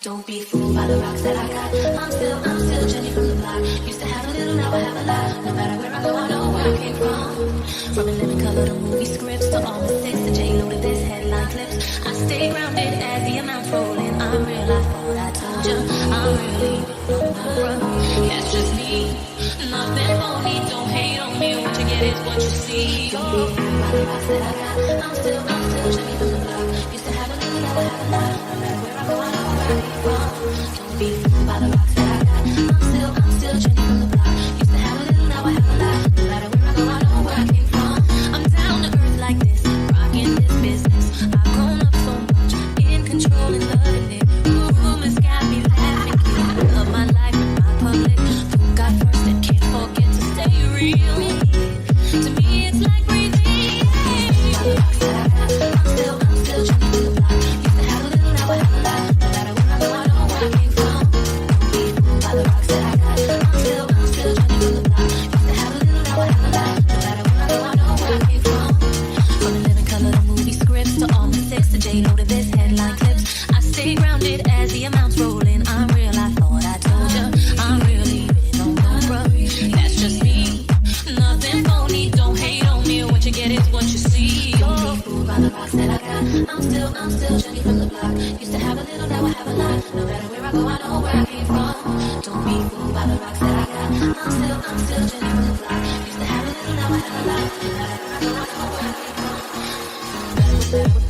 Don't be fooled by the rocks that I got. I'm still Jenny from the block. Used to have a little, now I have a lot. No matter where I go, I know where I came from. From a living color to movie scripts to all mistakes to J-Lo to this headline clips. I stay grounded as the amounts rolling. I'm real, I thought I told you. I'm really on the run. That's just me. Nothing phony. Don't hate on me. What you get is what you see. Don't be fooled by the rocks that I got. I'm still Jenny from the block. Used to have a little, now I have a lot. No matter where I go, I know where I came from. Don't be fooled by the rocks that I got. I'm still Jenny from the block. Used to have a little, now I have a lot. No matter where I go, I know where I came from. I'm down to earth like this, rocking this business. I've grown up so much, in control and loving it. Rumors got me laughing, kid. I love my life and my public. Put God first and can't forget to stay real. To me, it's like breathing. By the rocks that I got. I'm still Jenny from the block. Used to have a little, now I have a lot. No matter where I go, I know where I came from. Don't be fooled by the rocks that I got. I'm still Jenny from the block. Used to have a little, now I have a lot. No matter where I go, I know where I came from. From the living color to movie scripts to all mistakes to J-Lo to this headline clips. I stay grounded as the amounts rolling. I'm real, I thought I told ya. I'm really no more, bruh. That's just me. Nothing phony. Don't hate on me. What you get is what you see. Don't be fooled by the rocks that I got. I'm still Jenny from the block. Used to have a little, now I have a lot. No matter where I go, I know where I came from. Don't be fooled by the rocks that I got. I'm still Jenny from the block. Used to have a little, now I have a lot. No matter where I go, I know where I came from.